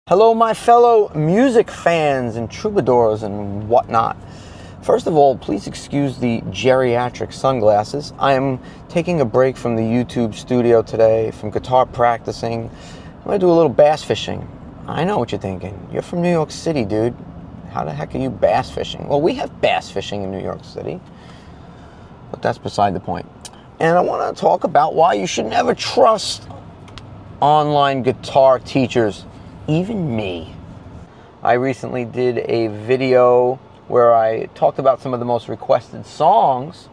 Hello, my fellow music fans and troubadours and whatnot. First of all, please excuse the geriatric sunglasses. I am taking a break from the YouTube studio today, from guitar practicing. I'm going to do a little bass fishing. I know what you're thinking. You're from New York City, dude. How the heck are you bass fishing? Well, we have bass fishing in New York City, but that's beside the point. And I want to talk about why you should never trust online guitar teachers. Even me. I recently did a video where I talked about some of the most requested songs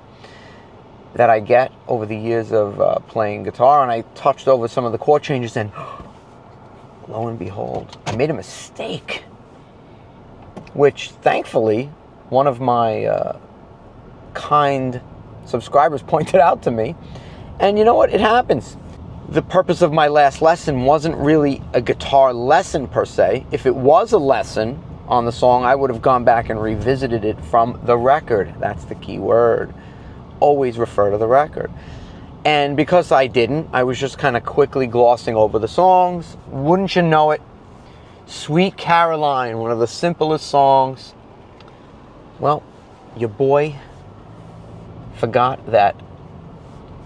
that I get over the years of playing guitar, and I touched over some of the chord changes, and lo and behold, I made a mistake, which thankfully one of my kind subscribers pointed out to me. And you know what? It happens. The purpose of my last lesson wasn't really a guitar lesson per se. If it was a lesson on the song, I would have gone back and revisited it from the record. That's the key word. Always refer to the record. And because I didn't, I was just kind of quickly glossing over the songs. Wouldn't you know it? Sweet Caroline, one of the simplest songs. Well, your boy forgot that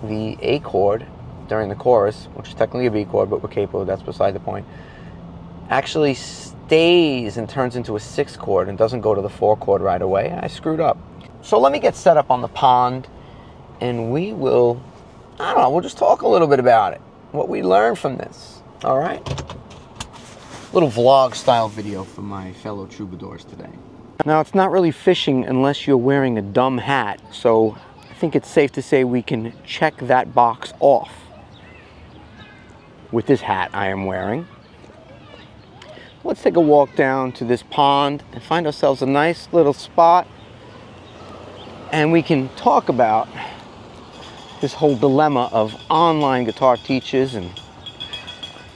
the A chord during the chorus, which is technically a B chord, but with capo, that's beside the point, actually stays and turns into a 6 chord and doesn't go to the 4 chord right away. I screwed up. So let me get set up on the pond, and we will, I don't know, we'll just talk a little bit about it, what we learned from this, all right? Little vlog style video for my fellow troubadours today. Now, it's not really fishing unless you're wearing a dumb hat, so I think it's safe to say we can check that box off with this hat I am wearing. Let's take a walk down to this pond and find ourselves a nice little spot, and we can talk about this whole dilemma of online guitar teachers and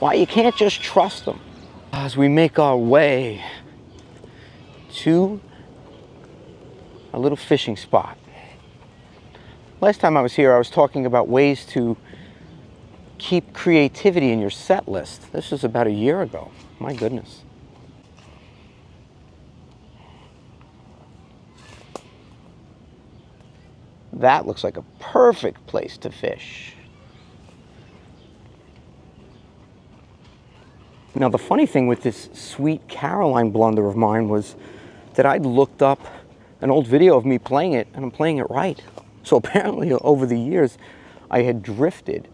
why you can't just trust them. As we make our way to a little fishing spot. Last time I was here, I was talking about ways to keep creativity in your set list. This was about a year ago. My goodness. That looks like a perfect place to fish. Now, the funny thing with this Sweet Caroline blunder of mine was that I'd looked up an old video of me playing it, and I'm playing it right. So apparently over the years, I had drifted.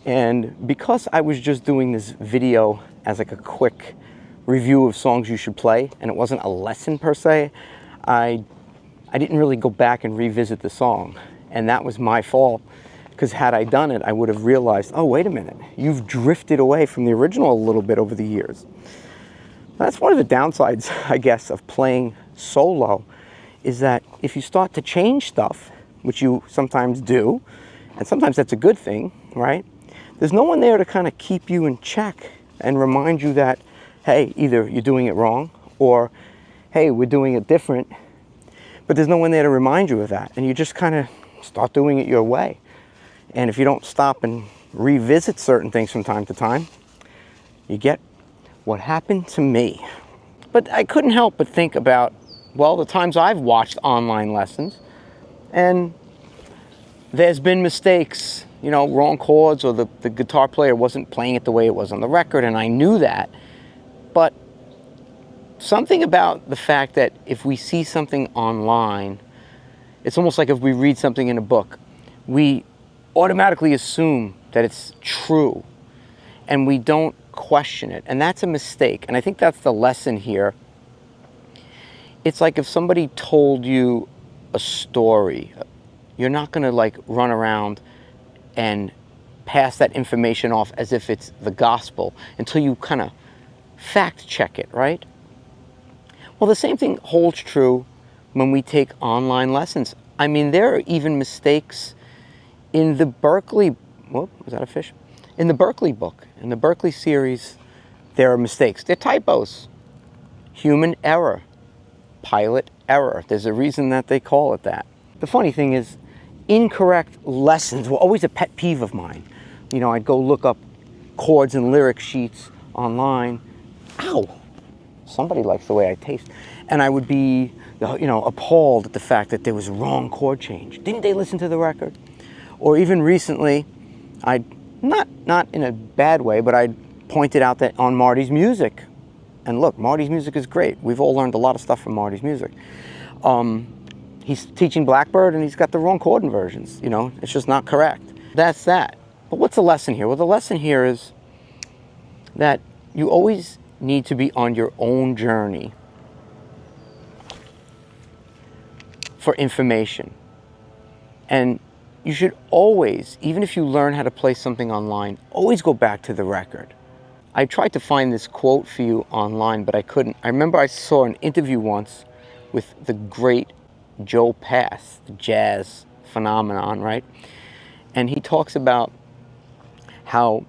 And because I was just doing this video as like a quick review of songs you should play, and it wasn't a lesson per se, I didn't really go back and revisit the song. And that was my fault, because had I done it, I would have realized, oh, wait a minute, you've drifted away from the original a little bit over the years. That's one of the downsides, I guess, of playing solo, is that if you start to change stuff, which you sometimes do, and sometimes that's a good thing, right? There's no one there to kind of keep you in check and remind you that, hey, either you're doing it wrong, or, hey, we're doing it different. But there's no one there to remind you of that, and you just kind of start doing it your way. And if you don't stop and revisit certain things from time to time, you get what happened to me. But I couldn't help but think about, well, the times I've watched online lessons, and there's been mistakes, you know, wrong chords, or the guitar player wasn't playing it the way it was on the record, and I knew that. But something about the fact that if we see something online, it's almost like if we read something in a book, we automatically assume that it's true, and we don't question it. And that's a mistake, and I think that's the lesson here. It's like if somebody told you a story, you're not going to like run around and pass that information off as if it's the gospel until you kind of fact check it, right? Well, the same thing holds true when we take online lessons. I mean, there are even mistakes in the Berkeley, whoop, was that a fish? In the Berkeley book, in the Berkeley series, there are mistakes. They're typos. Human error. Pilot error. There's a reason that they call it that. The funny thing is, incorrect lessons were always a pet peeve of mine. You know, I'd go look up chords and lyric sheets online, ow, somebody likes the way I taste. And I would be, appalled at the fact that there was wrong chord change. Didn't they listen to the record? Or even recently, I'd, not in a bad way, but I'd pointed out that on Marty's music, and look, Marty's music is great. We've all learned a lot of stuff from Marty's music. He's teaching Blackbird and he's got the wrong chord inversions. It's just not correct. That's that. But what's the lesson here? Well, the lesson here is that you always need to be on your own journey for information. And you should always, even if you learn how to play something online, always go back to the record. I tried to find this quote for you online, but I couldn't. I remember I saw an interview once with the great Joe Pass, the jazz phenomenon, right? And he talks about how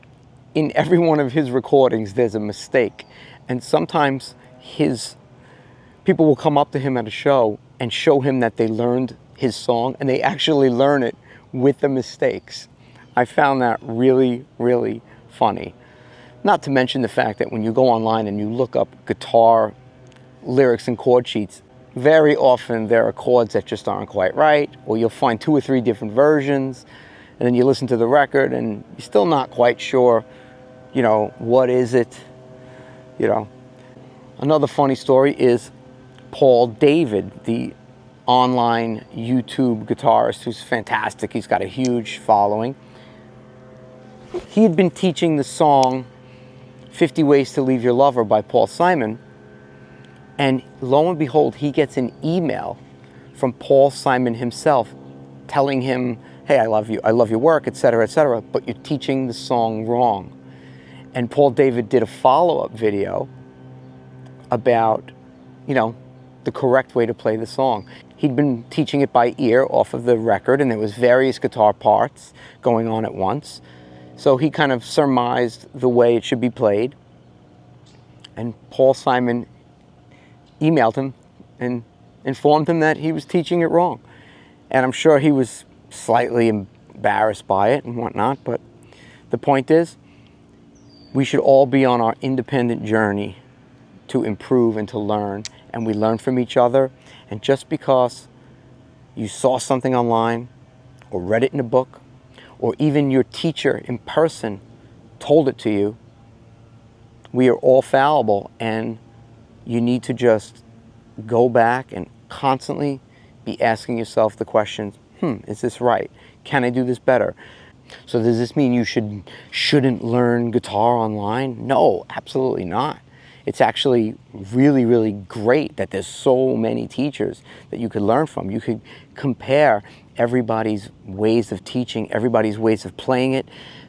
in every one of his recordings there's a mistake. And sometimes people will come up to him at a show and show him that they learned his song, and they actually learn it with the mistakes. I found that really, really funny. Not to mention the fact that when you go online and you look up guitar lyrics and chord sheets, very often there are chords that just aren't quite right, or you'll find 2 or 3 different versions, and then you listen to the record and you're still not quite sure, what is it, Another funny story is Paul David, the online YouTube guitarist who's fantastic. He's got a huge following. He had been teaching the song 50 Ways to Leave Your Lover by Paul Simon, and lo and behold, he gets an email from Paul Simon himself telling him, hey, I love your work, etc., but you're teaching the song wrong. And Paul David did a follow-up video about, the correct way to play the song. He'd been teaching it by ear off of the record, and there was various guitar parts going on at once. So he kind of surmised the way it should be played. And Paul Simon emailed him and informed him that he was teaching it wrong. And I'm sure he was slightly embarrassed by it and whatnot, but the point is, we should all be on our independent journey to improve and to learn, and we learn from each other. And just because you saw something online or read it in a book, or even your teacher in person told it to you, we are all fallible, and you need to just go back and constantly be asking yourself the questions, is this right? Can I do this better? So does this mean you shouldn't learn guitar online? No, absolutely not. It's actually really, really great that there's so many teachers that you could learn from. You could compare everybody's ways of teaching, everybody's ways of playing it,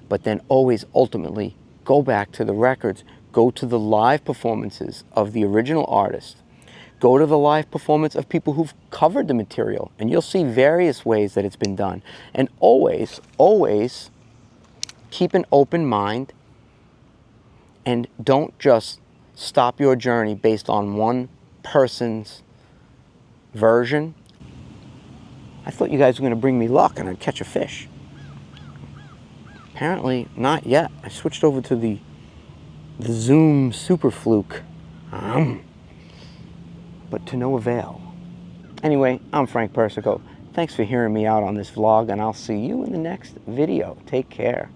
but then always ultimately go back to the records, go to the live performances of the original artist, go to the live performance of people who've covered the material, and you'll see various ways that it's been done. And always, always keep an open mind, and don't just stop your journey based on one person's version. I thought you guys were going to bring me luck and I'd catch a fish. Apparently not yet. I switched over to the Zoom Super Fluke, but to no avail. Anyway, I'm Frank Persico. Thanks for hearing me out on this vlog, and I'll see you in the next video. Take care.